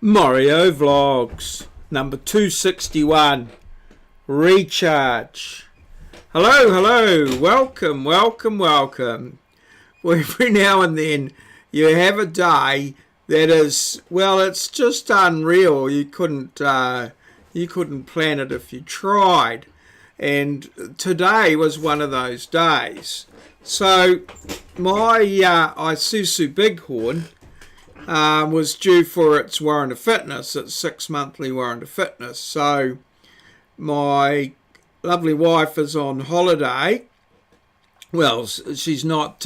Maurieo Vlogs, number 261, Recharge. Hello, welcome. Well, every now and then you have a day that is, well, it's just unreal. You couldn't plan it if you tried. And today was one of those days. So my Isuzu Bighorn was due for its warrant of fitness, its 6-monthly warrant of fitness. So my lovely wife is on holiday. Well, she's not,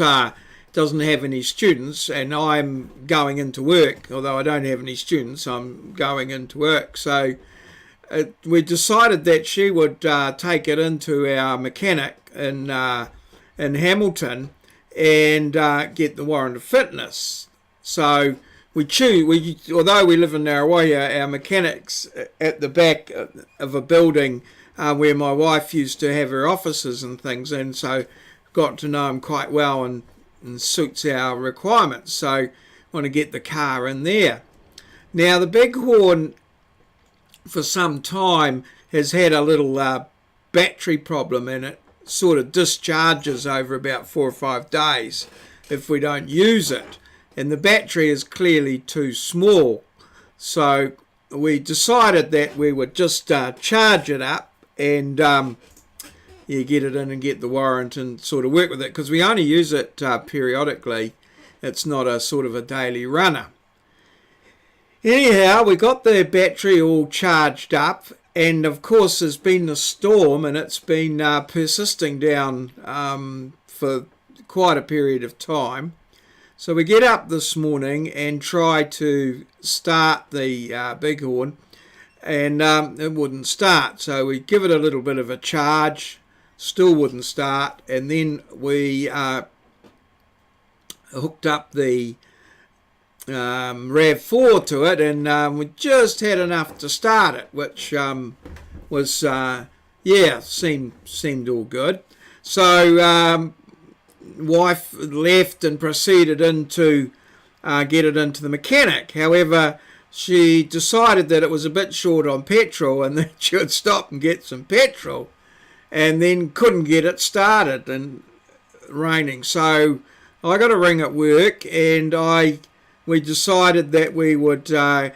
doesn't have any students, and I'm going into work. Although I don't have any students, I'm going into work. So we decided that she would take it into our mechanic in Hamilton and get the warrant of fitness. So although we live in Narrawaia, our mechanic's at the back of a building where my wife used to have her offices and things, and so got to know him quite well and suits our requirements. So want to get the car in there. Now the Bighorn for some time has had a little battery problem, and it sort of discharges over about 4 or 5 days if we don't use it. And the battery is clearly too small. So we decided that we would just charge it up and get it in and get the warrant and sort of work with it, because we only use it periodically. It's not a sort of a daily runner. Anyhow, we got the battery all charged up, and of course there's been the storm, and it's been persisting down for quite a period of time. So we get up this morning and try to start the Bighorn, and it wouldn't start. So we give it a little bit of a charge, still wouldn't start, and then we hooked up the RAV4 to it, and we just had enough to start it, which was seemed all good. So wife left and proceeded into get it into the mechanic. However, she decided that it was a bit short on petrol and that she would stop and get some petrol, and then couldn't get it started, and raining. So I got a ring at work, and we decided that we would get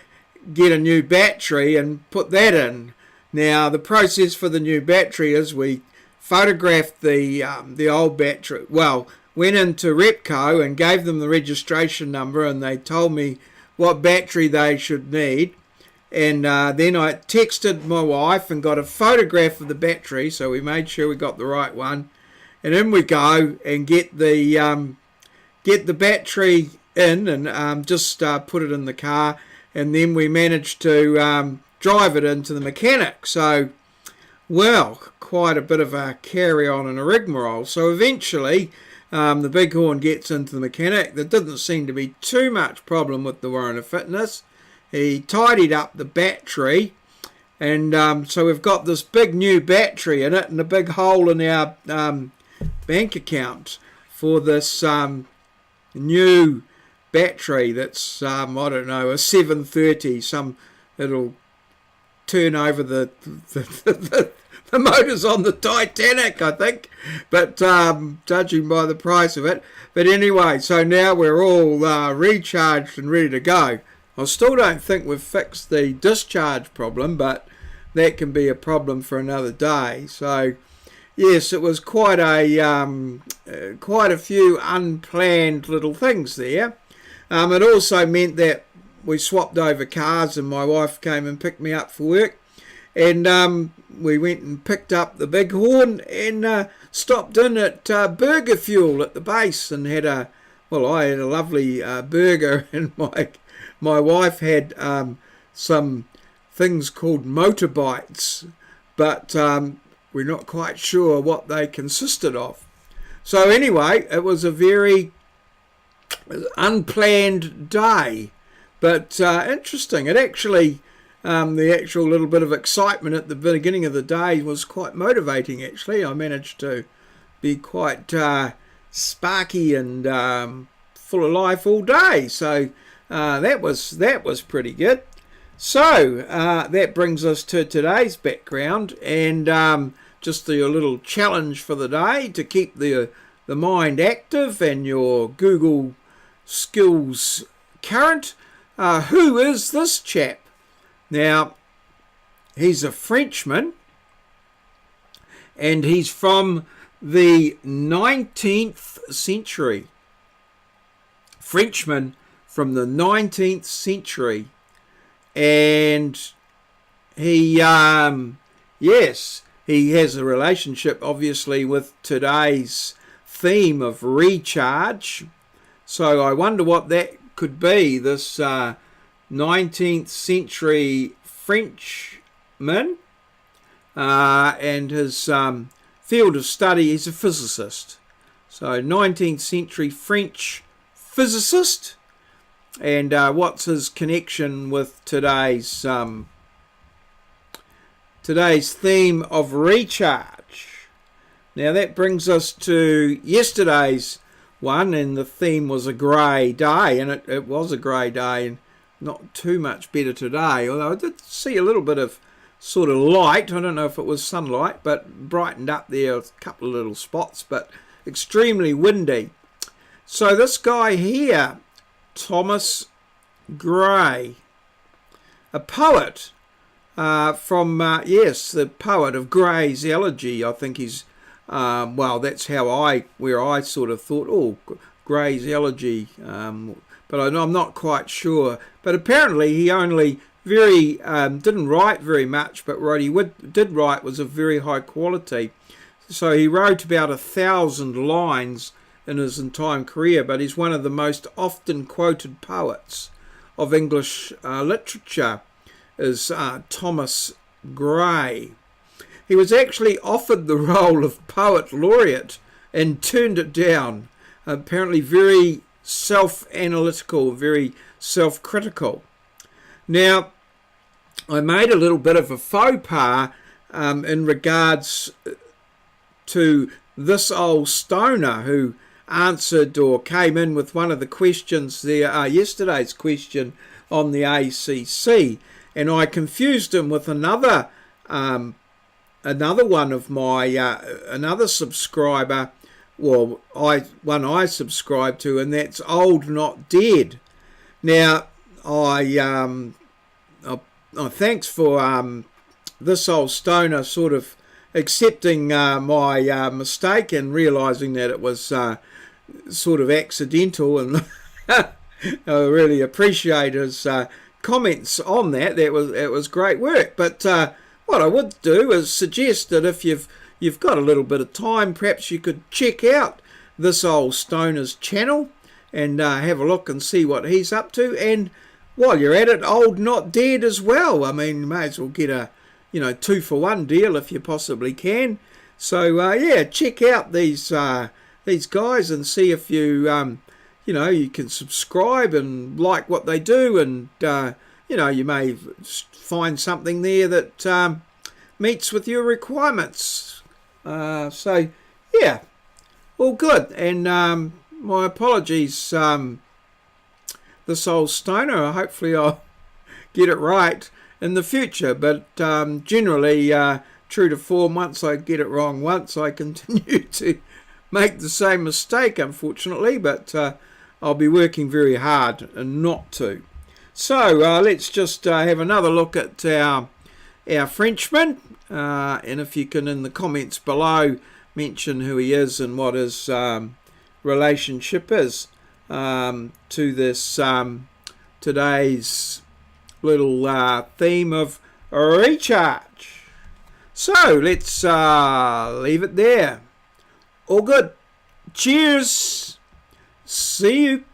a new battery and put that in. Now the process for the new battery is we photographed the old battery. Well, went into Repco and gave them the registration number, and they told me what battery they should need. And then I texted my wife and got a photograph of the battery, so we made sure we got the right one. And in we go and get the battery in, and just put it in the car, and then we managed to drive it into the mechanic. So, well, quite a bit of a carry-on and a rigmarole. So eventually the Bighorn gets into the mechanic. There didn't seem to be too much problem with the warrant of fitness. He tidied up the battery, and so we've got this big new battery in it, and a big hole in our bank account for this new battery that's I don't know, a 730. It'll turn over the motors on the Titanic, I think, but judging by the price of it. But anyway, so now we're all recharged and ready to go. I still don't think we've fixed the discharge problem, but that can be a problem for another day. So yes, it was quite a few unplanned little things there. It also meant that we swapped over cars, and my wife came and picked me up for work, and we went and picked up the Bighorn and stopped in at Burger Fuel at the base and had I had a lovely burger, and my wife had some things called motorbites, but we're not quite sure what they consisted of. So anyway, it was a very unplanned day, but interesting. It actually, the actual little bit of excitement at the beginning of the day was quite motivating, actually. I managed to be quite sparky and full of life all day, so that was pretty good. So that brings us to today's background, and just a little challenge for the day to keep the mind active and your Google skills current. Who is this chap? Now, he's a Frenchman, and he's from the 19th century. Frenchman from the 19th century. And he, yes, he has a relationship, obviously, with today's theme of recharge. So I wonder what that could be, this 19th century Frenchman, and his field of study, he's a physicist. So 19th century French physicist. And what's his connection with today's theme of recharge? Now that brings us to yesterday's one, and the theme was a grey day, and it was a grey day, and not too much better today, although I did see a little bit of sort of light. I don't know if it was sunlight, but brightened up there, a couple of little spots, but extremely windy. So this guy here, Thomas Gray, a poet from, yes, the poet of Gray's Elegy. I think he's, well, that's where I sort of thought, oh, Gray's Elegy, but I'm not quite sure. But apparently he only didn't write very much, but what he did write was of very high quality. So he wrote about 1,000 lines in his entire career, but he's one of the most often quoted poets of English literature, is Thomas Gray. He was actually offered the role of poet laureate and turned it down. Apparently very self-analytical, very self-critical. Now, I made a little bit of a faux pas in regards to this old stoner who answered or came in with one of the questions there, yesterday's question on the ACC, and I confused him with another one of my another subscriber, well, one I subscribe to, and that's Old Not Dead. Now, thanks for this old stoner sort of accepting my mistake and realising that it was sort of accidental, and I really appreciate his comments on that. It was great work. But what I would do is suggest that if you've got a little bit of time, perhaps you could check out this old stoner's channel and have a look and see what he's up to. And while you're at it, Old Not Dead as well. I mean, you may as well get a 2-for-1 deal if you possibly can. So yeah, check out these guys and see if you you can subscribe and like what they do, and you may find something there that meets with your requirements. So yeah, all good. And my apologies, this old stoner. Hopefully I'll get it right in the future, but generally true to form, once I get it wrong once, I continue to make the same mistake, unfortunately, but I'll be working very hard not to. So let's just have another look at our Frenchman, and if you can in the comments below mention who he is and what his relationship is to this today's little theme of recharge. So let's leave it there. All good. Cheers. See you.